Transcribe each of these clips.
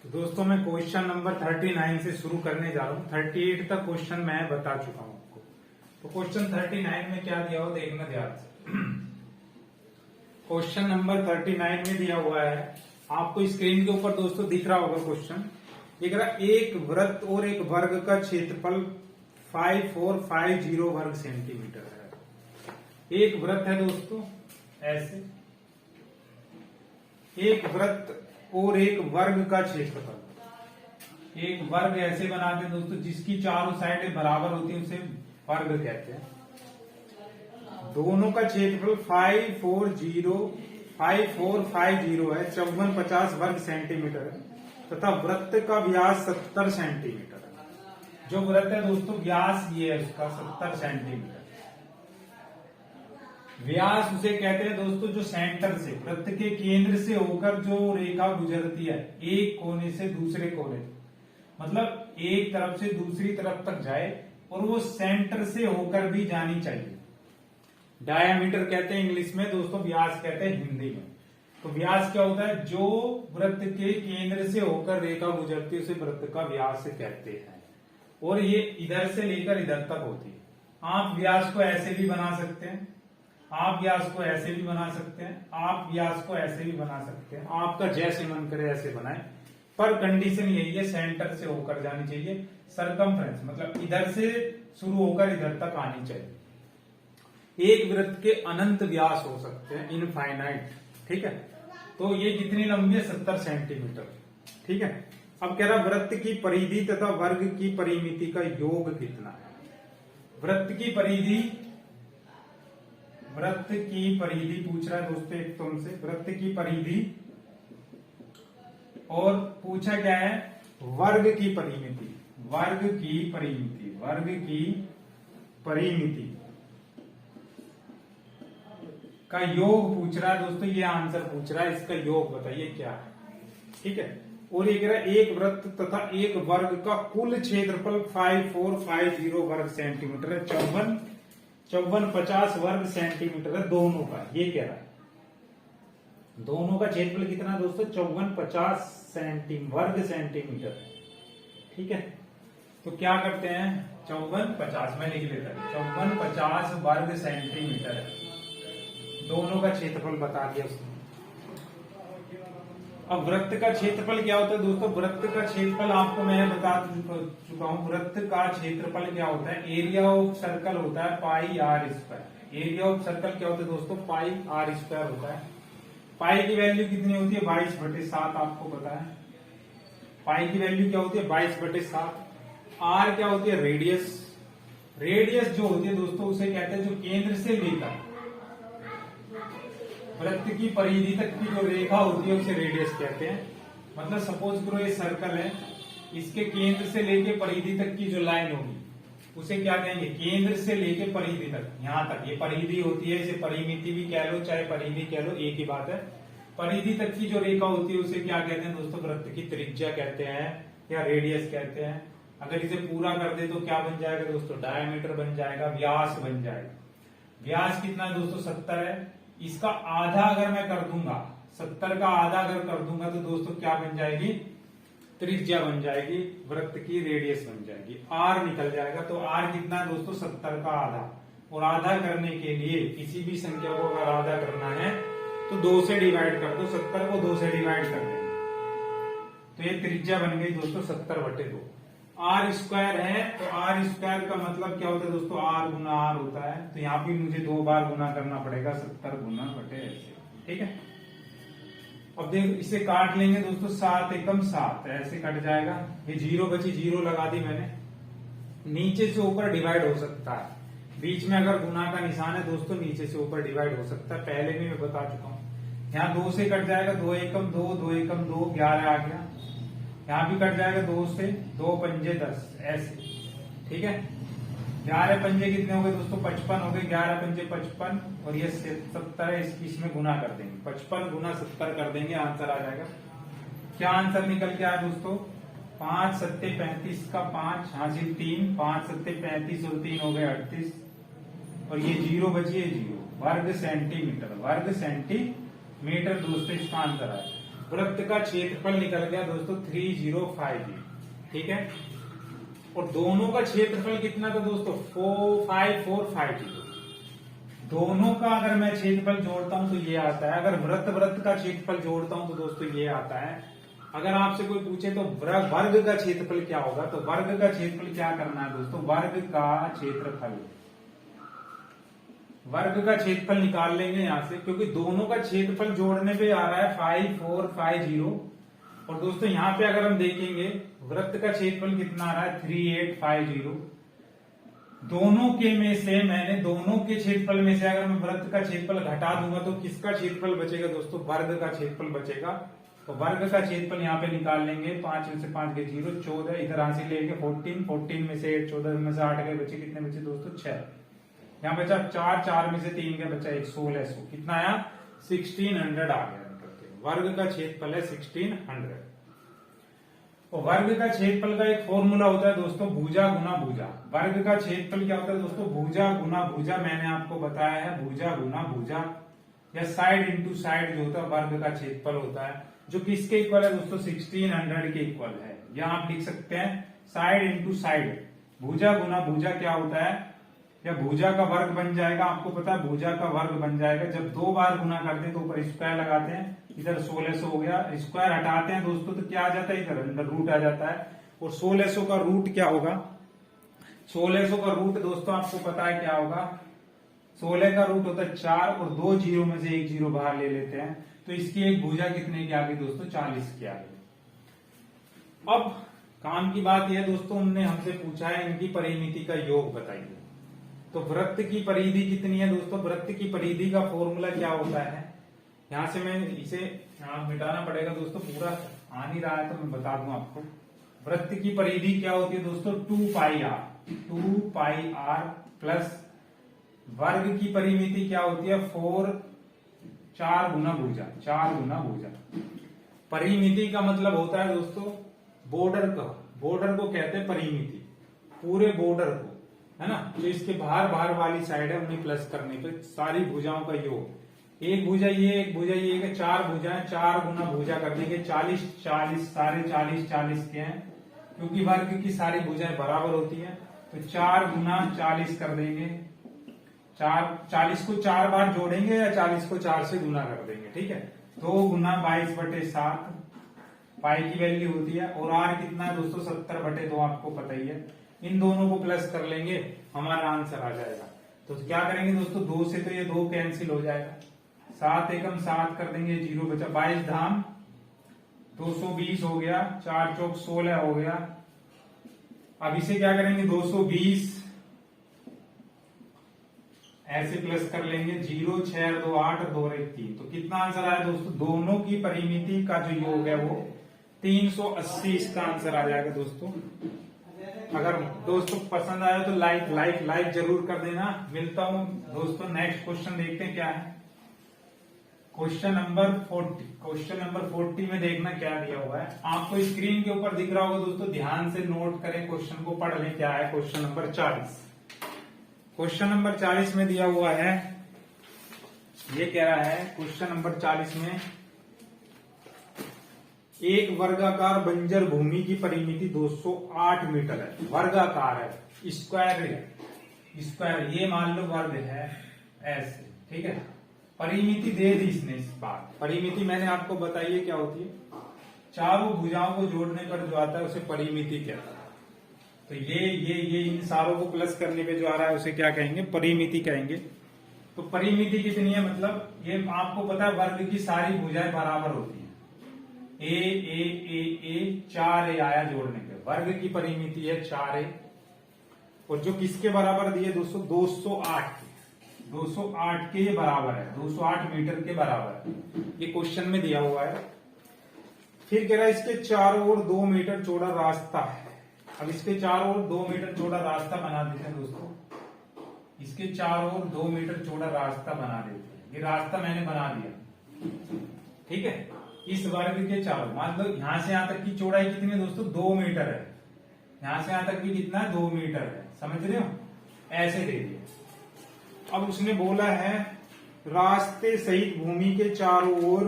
तो दोस्तों मैं क्वेश्चन नंबर 39 से शुरू करने जा रहा हूँ। 38 तक क्वेश्चन मैं बता चुका हूँ आपको। तो क्वेश्चन 39 में क्या दिया हो देखना ध्यान से। क्वेश्चन नंबर 39 में दिया हुआ है, आपको स्क्रीन के ऊपर दोस्तों दिख रहा होगा क्वेश्चन। एक वृत्त और एक वर्ग का क्षेत्रफल 5450 वर्ग सेंटीमीटर है। एक वृत्त है दोस्तों ऐसे, एक वृत्त और एक वर्ग का क्षेत्रफल। एक वर्ग ऐसे बनाते हैं दोस्तों जिसकी चारों साइडें बराबर होती है, उसे वर्ग कहते हैं। दोनों का क्षेत्रफल 5450 है, 5450 वर्ग सेंटीमीटर है तथा वृत्त का व्यास 70 सेंटीमीटर है। जो वृत्त है दोस्तों व्यास ये है उसका 70 सेंटीमीटर। व्यास उसे कहते हैं दोस्तों जो सेंटर से, वृत्त के केंद्र से होकर जो रेखा गुजरती है एक कोने से दूसरे कोने, मतलब एक तरफ से दूसरी तरफ तक जाए और वो सेंटर से होकर भी जानी चाहिए। डायामीटर कहते हैं इंग्लिश में दोस्तों, व्यास कहते हैं हिंदी में। तो व्यास क्या होता है? जो वृत्त के केंद्र से होकर रेखा गुजरती है उसे वृत्त का व्यास कहते हैं, और ये इधर से लेकर इधर तक होती है। आप व्यास को ऐसे भी बना सकते हैं, आप व्यास को ऐसे भी बना सकते हैं, आप व्यास को ऐसे भी बना सकते हैं, आपका जैसे मन करे ऐसे बनाए, पर कंडीशन यही है सेंटर से होकर जानी चाहिए। सरकमफ्रेंस मतलब इधर से शुरू होकर इधर तक आनी चाहिए। एक वृत्त के अनंत व्यास हो सकते हैं, इनफाइनाइट, ठीक है। तो ये कितनी लंबी है? 70 सेंटीमीटर, ठीक है। अब कह रहा वृत्त की परिधि तथा वर्ग की परिमिति का योग कितना है। वृत्त की परिधि पूछ रहा है दोस्तों एक तुमसे, वृत्त की परिधि, और पूछा क्या है? वर्ग की परिमिति, वर्ग की परिमिति, वर्ग की परिमिति का योग पूछ रहा है दोस्तों। ये आंसर पूछ रहा है, इसका योग बताइए क्या है, ठीक है। और एक वृत्त तथा एक वर्ग का कुल क्षेत्रफल 5450 वर्ग सेंटीमीटर है, 5450 वर्ग सेंटीमीटर है दोनों का। ये कह रहा है दोनों का क्षेत्रफल कितना है दोस्तों? 5450 वर्ग सेंटीमीटर, ठीक है। तो क्या करते हैं? 5450 मैं लिख लेता हूं, 5450 वर्ग सेंटीमीटर है, दोनों का क्षेत्रफल बता दिया उसने। अब वृत्त का क्षेत्रफल क्या होता है दोस्तों? वृत्त का क्षेत्रफल आपको मैं बता चुका हूं। वृत्त का क्षेत्रफल क्या होता है? एरिया ऑफ सर्कल होता है pi R square. Area of circle क्या होता है दोस्तों? पाई आर स्क्वायर होता है। पाई की वैल्यू कितनी होती है? 22/7 आपको पता है। पाई की वैल्यू क्या होती है? 22/7। आर क्या होती है? रेडियस। रेडियस जो होती है दोस्तों उसे कहते हैं जो केंद्र से लेकर वृत्त की परिधि तक की जो रेखा होती है उसे रेडियस कहते हैं। मतलब सपोज करो ये सर्कल है, इसके केंद्र से लेके परिधि तक की जो लाइन होगी उसे क्या कहेंगे? केंद्र से लेके परिधि तक, यहां तक ये परिधि होती है, इसे परिमिति भी कह लो चाहे परिधि कह लो, एक ही बात है। परिधि तक की जो रेखा होती है उसे क्या कहते हैं दोस्तों? वृत्त की त्रिज्या कहते हैं या रेडियस कहते हैं। अगर इसे पूरा कर दे तो क्या बन जाएगा दोस्तों? डायमीटर बन जाएगा, व्यास बन जाएगा। व्यास कितना है दोस्तों? 70 है। इसका आधा अगर मैं कर दूंगा, 70 का आधा अगर कर दूंगा तो दोस्तों क्या बन जाएगी? त्रिज्या बन जाएगी, वृत्त की रेडियस बन जाएगी, आर निकल जाएगा। तो आर कितना है दोस्तों? 70 का आधा। और आधा करने के लिए किसी भी संख्या को अगर आधा करना है तो 2 से डिवाइड कर दो, 70 को 2 से डिवाइड कर देंगे तो ये त्रिज्या बन गई दोस्तों 70/2। आर स्क्वायर है तो आर स्क्वायर का मतलब क्या होता है दोस्तों? आर गुना आर होता है। तो यहाँ भी मुझे 2 बार गुना करना पड़ेगा, 70 × ऐसे, ठीक है। अब देखो इसे काट लेंगे दोस्तों, 7 एकम 7 ऐसे कट जाएगा। ये 0 बची, 0 लगा दी मैंने। नीचे से ऊपर डिवाइड हो सकता है, बीच में अगर गुना का निशान है दोस्तों नीचे से ऊपर डिवाइड हो सकता है, पहले भी मैं बता चुका हूँ। यहाँ 2 से कट जाएगा, 2 एकम 2, 2 एकम 2, 11 आ गया। यहाँ भी कट जाएगा 2 से, 2 पंजे 10 ऐसे, ठीक है। 11 पंजे कितने हो गए दोस्तों? 55 हो गए। 11 पंजे 55 और ये 70 है, इसमें गुना कर देंगे, 55 गुना 70 कर देंगे, आंसर आ जाएगा। क्या आंसर निकल के आया दोस्तों? 5 7 35 का 5 हासिल 3, 5 7 35 और 3 हो गए 38, और ये 0 बची है 0 वर्ग सेंटीमीटर। वर्ग सेंटीमीटर दोस्तों इसका आंसर आया। वृत्त का क्षेत्रफल निकल गया दोस्तों 3050, ठीक है। और दोनों का क्षेत्रफल कितना था दोस्तों 5450। दोनों का अगर मैं क्षेत्रफल जोड़ता हूं तो ये आता है, अगर वृत्त का क्षेत्रफल जोड़ता हूं तो दोस्तों ये आता है। अगर आपसे कोई पूछे तो वर्ग का क्षेत्रफल क्या होगा, तो वर्ग का क्षेत्रफल क्या करना है दोस्तों, वर्ग का क्षेत्रफल निकाल लेंगे यहां से, क्योंकि दोनों का क्षेत्रफल जोड़ने पे आ रहा है 5450। और दोस्तों यहां पे अगर हम देखेंगे वृत्त का क्षेत्रफल कितना आ रहा है 3850। दोनों के क्षेत्रफल में से अगर मैं वृत्त का क्षेत्रफल घटा दूंगा तो किसका क्षेत्रफल बचेगा दोस्तों, वर्ग का क्षेत्रफल बचेगा। तो वर्ग का क्षेत्रफल यहाँ पे निकाल लेंगे, 5 में से 5 गए 0, 14, इधर हासिल लेके 14 में से 8, 14 में से 8 गए, बचे कितने बचे दोस्तों 6। यहाँ बचा 4 में से 3 गए, बचा 1600। कितना आया 1600 आ गया। वर्ग का क्षेत्रफल है 1600। और वर्ग का क्षेत्रफल का एक फॉर्मूला होता है दोस्तों भुजा गुना भुजा। वर्ग का क्षेत्रफल क्या होता है दोस्तों, भुजा गुना भुजा। मैंने आपको बताया है भुजा गुना भुजा, या साइड इंटू साइड जो होता है वर्ग का क्षेत्रफल होता है, जो किसके इक्वल है दोस्तों 1600 के इक्वल है। या आप लिख सकते हैं साइड इंटू साइड, भुजा गुना भुजा क्या होता है, या भुजा का वर्ग बन जाएगा। आपको पता है भुजा का वर्ग बन जाएगा जब 2 बार गुना करते हैं तो ऊपर स्क्वायर लगाते हैं, इधर 1600 हो गया, स्क्वायर हटाते हैं दोस्तों तो क्या आ जाता है, इधर अंदर रूट आ जाता है। और 1600 का रूट क्या होगा, 1600 का रूट दोस्तों आपको पता है क्या होगा, 16 का रूट होता है 4 और 2 जीरो में से 1 जीरो बाहर ले लेते हैं, तो इसकी एक भुजा कितने की आ गई दोस्तों 40 की आ गई। अब काम की बात यह दोस्तों, उन्होंने हमसे पूछा है इनकी परिमिति का योग बताइए। तो वृत्त की परिधि कितनी है दोस्तों, वृत्त की परिधि का फॉर्मूला क्या होता है, यहां से मैं इसे यहां मिटाना पड़ेगा दोस्तों, पूरा आ नहीं रहा है तो मैं बता दूं आपको। वृत्त की परिधि क्या होती है दोस्तों 2 पाई आर प्लस वर्ग की परिमिति क्या होती है 4 गुना भुजा। परिमिति का मतलब होता है दोस्तों बॉर्डर को कहते हैं परिमिति, पूरे बॉर्डर को, है ना। जो इसके बाहर वाली साइड है उन्हें प्लस करने पे सारी भुजाओं का योग, एक भुजा ये, एक भुजा ये, 4 भुजाएं, 4 गुना भुजा कर देंगे 40, सारे 40 के हैं, क्योंकि वर्ग की सारी भुजाएं बराबर होती हैं। तो 4 गुना 40 कर देंगे, 40 को 4 बार जोड़ेंगे या 40 को 4 से गुना कर देंगे, ठीक है। 2 गुना 22/7 पाई की वैल्यू होती है। और आर कितना है दोस्तों 70/2, आपको पता ही है। इन दोनों को प्लस कर लेंगे, हमारा आंसर आ जाएगा। तो क्या करेंगे दोस्तों, 2 से तो ये 2 कैंसिल हो जाएगा, 7 एकम 7 कर देंगे, 0 बचा, 22 धाम 220 हो गया, 4 चौक 16 हो गया। अब इसे क्या करेंगे 220 ऐसे प्लस कर लेंगे, 0 6 2 8 और 2 1 3। तो कितना आंसर आया दोस्तों, दोनों की परिमिति का जो योग है वो 380 इसका आंसर आ जाएगा दोस्तों। अगर दोस्तों पसंद आया तो लाइक जरूर कर देना। मिलता हूं दोस्तों, नेक्स्ट क्वेश्चन देखते हैं क्या है। क्वेश्चन नंबर 40 में देखना क्या दिया हुआ है, आपको स्क्रीन के ऊपर दिख रहा होगा दोस्तों, ध्यान से नोट करें, क्वेश्चन को पढ़ लें। क्या है क्वेश्चन नंबर 40। क्वेश्चन नंबर 40 में दिया हुआ है, ये कह रहा है क्वेश्चन नंबर 40 में, एक वर्गाकार बंजर भूमि की परिमिति 208 मीटर है। वर्गाकार है, स्क्वायर ये मान लो वर्ग है ऐसे, ठीक है। परिमिति दे दी इसने, इस बार परिमिति मैंने आपको बताई है क्या होती है, चारों भुजाओं को जोड़ने पर जो आता है उसे परिमिति कहता है। तो ये इन सारों को प्लस करने पे जो आ रहा है उसे क्या कहेंगे, परिमिति कहेंगे। तो परिमिति कितनी है, मतलब ये आपको पता है वर्ग की सारी भुजाएं बराबर होती हैं, ए 4a आया जोड़ने पे, वर्ग की परिमिति है 4a। और जो किसके बराबर दिए दोस्तों 208 के ये बराबर है, 208 मीटर के बराबर है, ये क्वेश्चन में दिया हुआ है। फिर कह रहा है इसके चारों ओर 2 मीटर चौड़ा रास्ता है। अब इसके चारों ओर 2 मीटर चौड़ा रास्ता बना देते हैं दोस्तों, इसके चारों ओर 2 मीटर चौड़ा रास्ता बना देते हैं। ये रास्ता मैंने बना दिया, ठीक है। इस वर्ग के चारों, मान लो यहां से यहां तक की चौड़ाई कितनी है दोस्तों 2 मीटर है, यहां से यहां तक भी कितना है 2 मीटर है, समझ रहे हो, ऐसे दे दिया। अब उसने बोला है रास्ते सहित भूमि के चारों ओर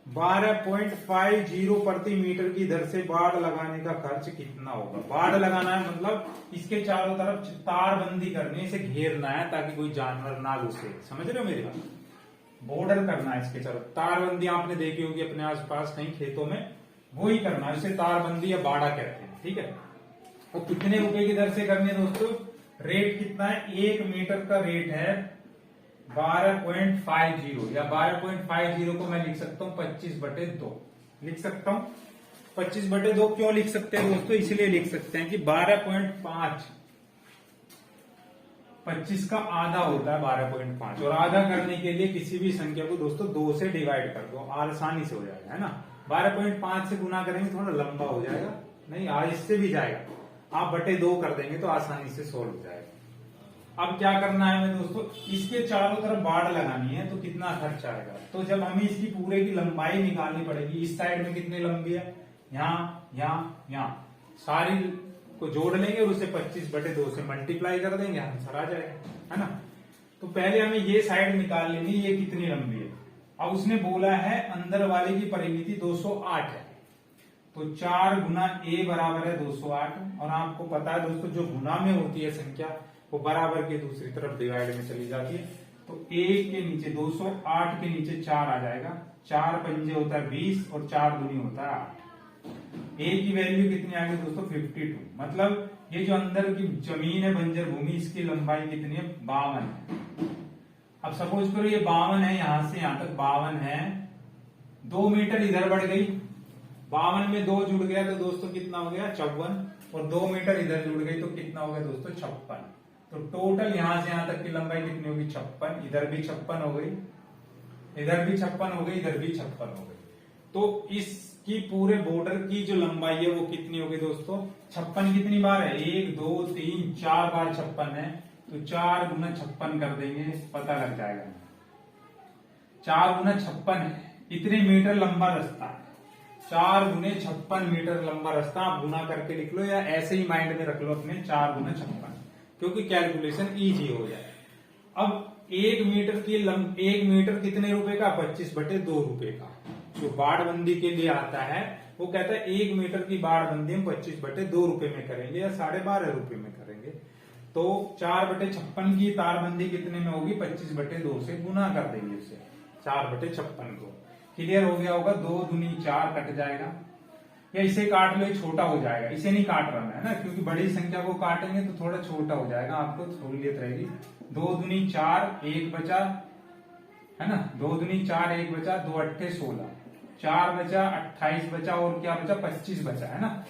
12.50 प्रति मीटर की दर से बाड़ लगाने का खर्च कितना होगा। बाड़ लगाना है मतलब इसके चारों तरफ तारबंदी करनी है, इसे घेरना है ताकि कोई जानवर ना घुसे, समझ रहे हो मेरी बात। बॉर्डर करना है इसके चारों, तारबंदी आपने देखी होगी अपने आसपास कहीं खेतों में, वो ही करना है, इसे तारबंदी या बाड़ा कहते हैं, ठीक है। और कितने रुपए की दर से करनी है दोस्तों, रेट कितना है, 1 मीटर का रेट है 12.50 या 12.50 को मैं लिख सकता हूं 25/2 लिख सकता हूं। 25/2 क्यों लिख सकते हैं दोस्तों, इसलिए लिख सकते हैं कि 12.5 25 का आधा होता है 12.5, और आधा करने के लिए किसी भी संख्या को दोस्तों 2 से डिवाइड कर दो, आसानी से हो जाएगा, है ना। 12.5 से गुना करेंगे थोड़ा लंबा हो जाएगा, नहीं आज इससे भी जाएगा, आप बटे 2 कर देंगे तो आसानी से सोल्व हो जाएगा। अब क्या करना है हमें दोस्तों, इसके चारों तरफ बाड़ लगानी है, तो कितना खर्च आएगा, तो जब हमें इसकी पूरे की लंबाई निकालनी पड़ेगी, इस साइड में कितनी लंबी है, यहाँ सारी को जोड़ लेंगे और उसे 25/2 से मल्टीप्लाई कर देंगे, आंसर आ जाएगा, है ना। तो पहले हमें ये साइड निकाल लेनी, ये कितनी लंबी है। अब उसने बोला है अंदर वाले की परिमिति 208 है, तो 4 गुना a बराबर है 208, और आपको पता है दोस्तों जो गुना में होती है संख्या वो बराबर के दूसरी तरफ डिवाइड में चली जाती है, तो a के नीचे 208 के नीचे 4 आ जाएगा, 4 पंजे होता है 20 और 4 दूनी होता है 8। a की वैल्यू कितनी आ गई दोस्तों 52, मतलब ये जो अंदर की जमीन है बंजर भूमि, इसकी लंबाई कितनी है 52 है। अब सपोज करो ये 52 है, यहां से यहां तक 52 है, 2 मीटर इधर बढ़ गई, 52 में 2 जुड़ गया तो दोस्तों कितना हो गया 54, और 2 मीटर इधर जुड़ गई तो कितना हो गया दोस्तों 56। तो टोटल यहां से यहां तक की लंबाई कितनी होगी 56, इधर भी 56 हो गई, इधर भी 56 हो गई, इधर भी 56 हो गई। तो इसकी पूरे बॉर्डर की जो लंबाई है वो कितनी होगी दोस्तों 56 कितनी बार है, 1 2 3 4 बार 56 है, तो 4 गुना 56 कर देंगे, पता लग जाएगा। 4 गुना 56 है, इतने मीटर लंबा रास्ता है, 4 गुने 56 मीटर लंबा रास्ता, आप गुना करके लिख लो या ऐसे ही माइंड में रख लो अपने 4 गुना 56, क्योंकि कैलकुलेशन इजी हो जाए। अब 1 मीटर कितने रुपए का, 25/2 रुपए का। जो बाड़बंदी के लिए आता है वो कहता है 1 मीटर की बाड़बंदी हम 25/2 रुपए में करेंगे या 12.5 रुपए में करेंगे। तो 4/56 की तारबंदी कितने में होगी, 25/2 से गुना कर देंगे उसे 4/56 को। क्लियर हो गया होगा, 2 दूनी 4 कट जाएगा, या इसे काट लो छोटा हो जाएगा, इसे नहीं काट रहा है ना, क्योंकि बड़ी संख्या को काटेंगे तो थोड़ा छोटा हो जाएगा, आपको सहूलियत रहेगी। 2 दूनी 4 1 बचा, है ना, 2 दूनी 4 1 बचा, 2 अट्ठे 16, 4 बचा 28 बचा, और क्या बचा 25 बचा, है ना।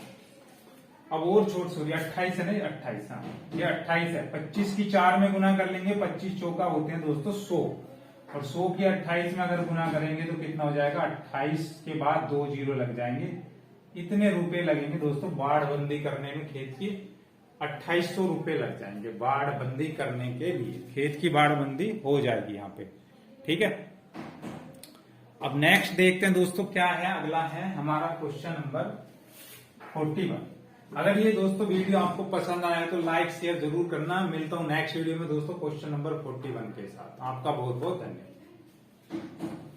अब और छोट सॉरी 28 है नहीं 28, हाँ ये 28 है, 25 की 4 में गुना कर लेंगे, 25 चौका होते हैं दोस्तों 100, और 100 की 28 में अगर गुना करेंगे तो कितना हो जाएगा, 28 के बाद 2 जीरो लग जाएंगे, इतने रुपए लगेंगे दोस्तों बाड़बंदी करने में, खेत की 2800 रुपए लग जाएंगे बाड़बंदी करने के लिए, खेत की बाड़बंदी हो जाएगी यहाँ पे, ठीक है। अब नेक्स्ट देखते हैं दोस्तों क्या है, अगला है हमारा क्वेश्चन नंबर 41। अगर ये दोस्तों वीडियो आपको पसंद आया तो लाइक शेयर जरूर करना, मिलता हूं नेक्स्ट वीडियो में दोस्तों क्वेश्चन नंबर 41 के साथ। आपका बहुत बहुत धन्यवाद।